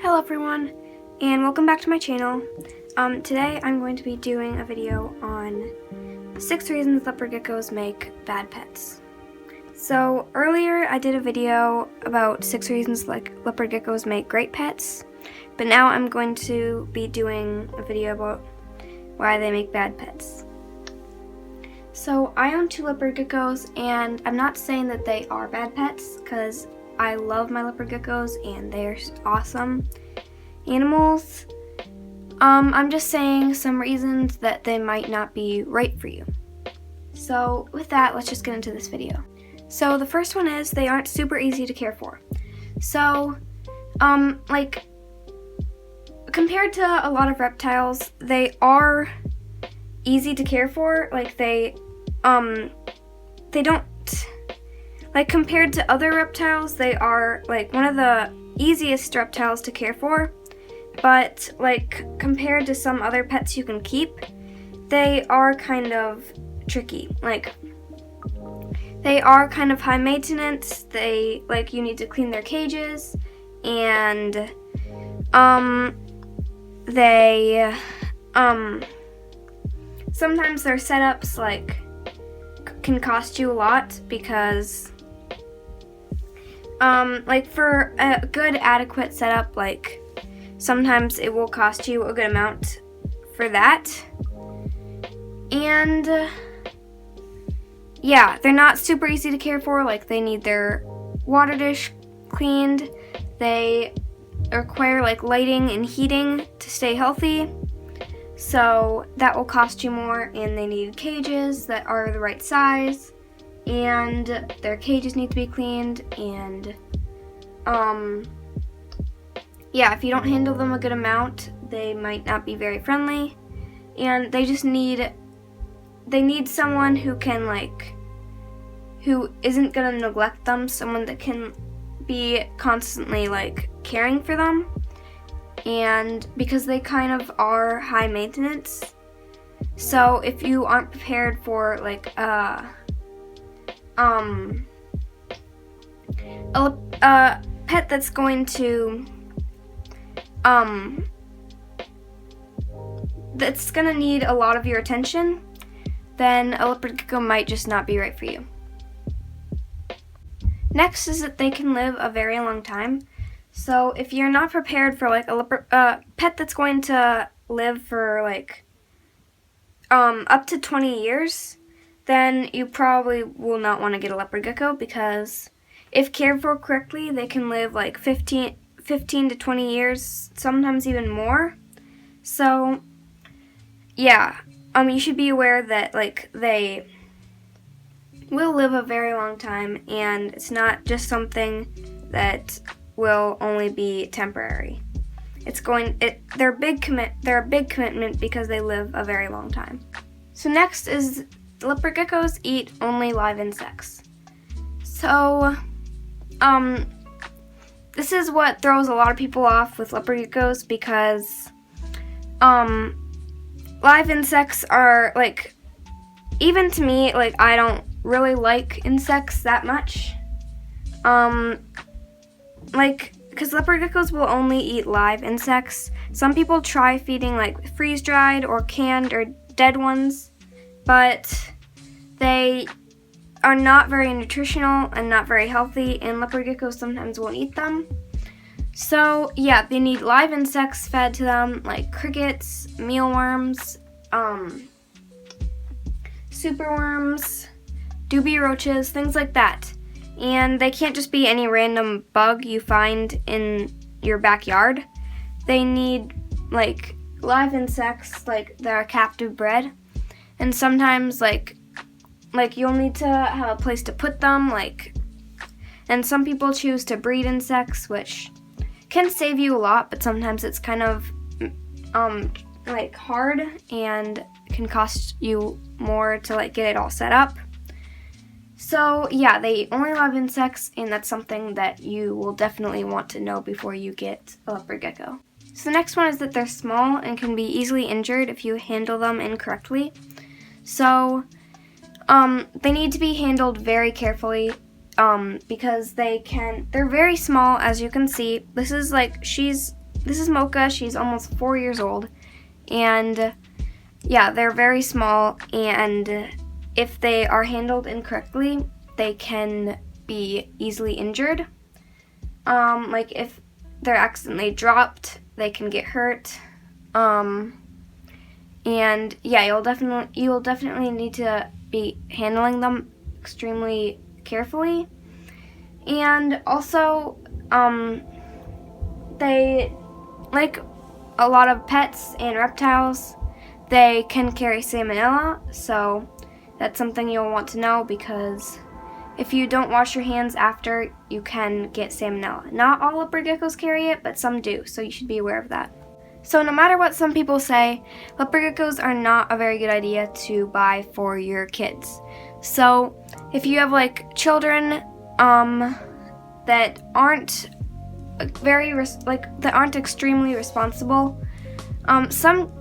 Hello everyone, and welcome back to my channel. Today I'm going to be doing a video on 6 reasons leopard geckos make bad pets. So earlier I did a video about 6 reasons leopard geckos make great pets, but now I'm going to be doing a video about why they make bad pets. So I own 2 leopard geckos, and I'm not saying that they are bad pets because I love my leopard geckos and they're awesome animals. I'm just saying some reasons that they might not be right for you. So with that, let's just get into this video. So the first one is they aren't super easy to care for. So compared to a lot of reptiles, they are easy to care for. They don't, compared to other reptiles, they are one of the easiest reptiles to care for, but compared to some other pets you can keep, they are kind of tricky. They are kind of high maintenance. They you need to clean their cages, and they sometimes their setups can cost you a lot because for a good adequate setup, sometimes it will cost you a good amount for that. And yeah, they're not super easy to care for. They need their water dish cleaned. They require lighting and heating to stay healthy, so that will cost you more. And they need cages that are the right size, and their cages need to be cleaned. And yeah, if you don't handle them a good amount, they might not be very friendly, and they need someone who can who isn't gonna neglect them, someone that can be constantly caring for them. And because they kind of are high maintenance, so if you aren't prepared for a pet that's going to that's gonna need a lot of your attention, then a leopard gecko might just not be right for you. Next is that they can live a very long time. So if you're not prepared for a leopard pet that's going to live for up to 20 years, then you probably will not want to get a leopard gecko, because if cared for correctly, they can live 15 to 20 years, sometimes even more. So yeah, you should be aware that they will live a very long time, and it's not just something that will only be temporary. They're a big commitment because they live a very long time. So next is leopard geckos eat only live insects. So this is what throws a lot of people off with leopard geckos, because live insects are even to me, I don't really like insects that much. Because leopard geckos will only eat live insects. Some people try feeding freeze-dried or canned or dead ones, but they are not very nutritional and not very healthy, and leopard geckos sometimes won't eat them. So yeah, they need live insects fed to them, like crickets, mealworms, superworms, doobie roaches, things like that. And they can't just be any random bug you find in your backyard. They need live insects that are captive bred, and sometimes you'll need to have a place to put them. And some people choose to breed insects, which can save you a lot, but sometimes it's kind of hard and can cost you more to get it all set up. So yeah, they eat only live insects, and that's something that you will definitely want to know before you get a leopard gecko. So the next one is that they're small and can be easily injured if you handle them incorrectly. So they need to be handled very carefully because they're very small, as you can see. This is she's this is Mocha. She's almost 4 years old, and yeah, they're very small, and if they are handled incorrectly, they can be easily injured. Like if they're accidentally dropped, they can get hurt. And yeah, you'll definitely need to be handling them extremely carefully. And also, they, like a lot of pets and reptiles, they can carry salmonella, so that's something you'll want to know, because if you don't wash your hands after, you can get salmonella. Not all leopard geckos carry it, but some do, so you should be aware of that. So no matter what some people say, leopard geckos are not a very good idea to buy for your kids. So if you have like children that aren't that aren't extremely responsible, some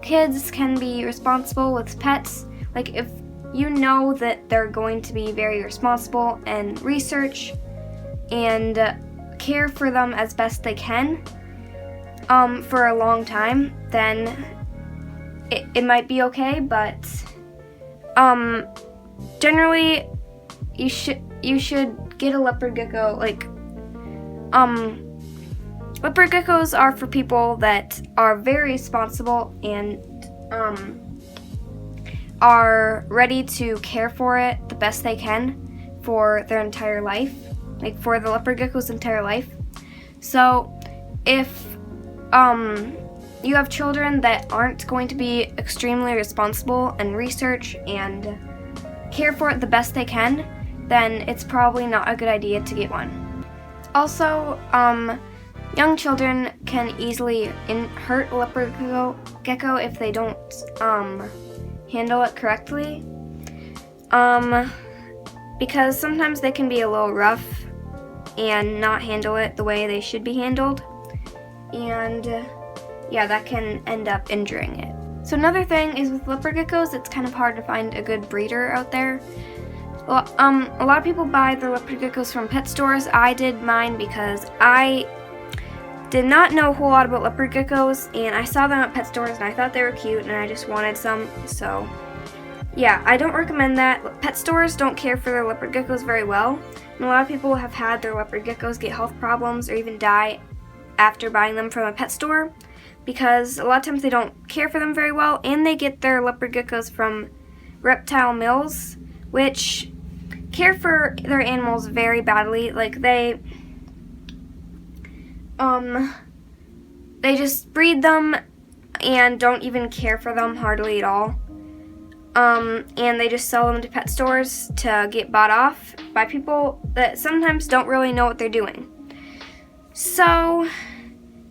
kids can be responsible with pets. Like if you know that they're going to be very responsible and research and care for them as best they can for a long time, then it might be okay, but generally you should get a leopard gecko. Like leopard geckos are for people that are very responsible and are ready to care for it the best they can for their entire life, like for the leopard gecko's entire life. So if you have children that aren't going to be extremely responsible and research and care for it the best they can, then it's probably not a good idea to get one. Also, young children can easily hurt a leopard gecko if they don't handle it correctly, because sometimes they can be a little rough and not handle it the way they should be handled, and yeah, that can end up injuring it. So another thing is with leopard geckos, it's kind of hard to find a good breeder out there. Well, a lot of people buy their leopard geckos from pet stores. I did mine because I did not know a whole lot about leopard geckos, and I saw them at pet stores and I thought they were cute and I just wanted some. So yeah, I don't recommend that. Pet stores don't care for their leopard geckos very well, and a lot of people have had their leopard geckos get health problems or even die after buying them from a pet store, because a lot of times they don't care for them very well, and they get their leopard geckos from reptile mills, which care for their animals very badly. Like they just breed them and don't even care for them hardly at all. And they just sell them to pet stores to get bought off by people that sometimes don't really know what they're doing. So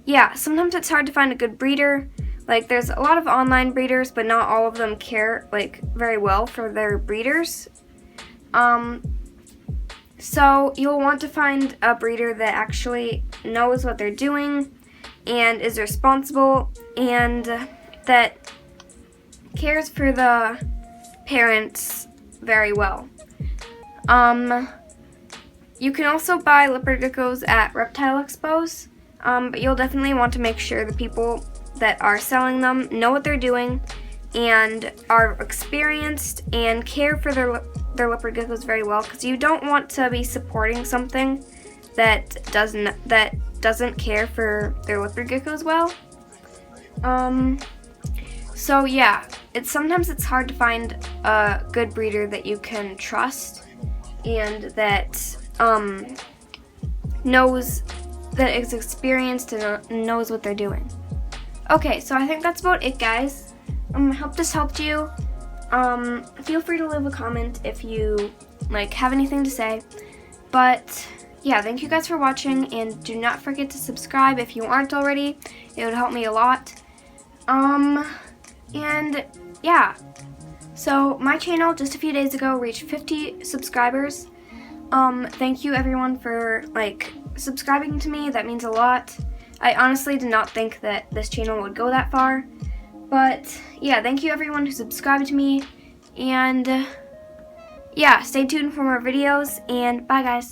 yeah, sometimes it's hard to find a good breeder. Like there's a lot of online breeders, but not all of them care like very well for their breeders. So you'll want to find a breeder that actually knows what they're doing and is responsible and that cares for the parents very well. You can also buy leopard geckos at reptile expos, but you'll definitely want to make sure the people that are selling them know what they're doing and are experienced and care for their leopard geckos very well, because you don't want to be supporting something that doesn't care for their leopard geckos well. So yeah, sometimes it's hard to find a good breeder that you can trust and that is experienced and knows what they're doing. Okay, so I think that's about it, guys. I hope this helped you. Feel free to leave a comment if you have anything to say. But yeah, thank you guys for watching, and do not forget to subscribe if you aren't already. It would help me a lot. And yeah, so my channel just a few days ago reached 50 subscribers. Thank you everyone for subscribing to me. That means a lot. I honestly did not think that this channel would go that far. But yeah, thank you everyone who subscribed to me, and yeah, stay tuned for more videos, and bye guys.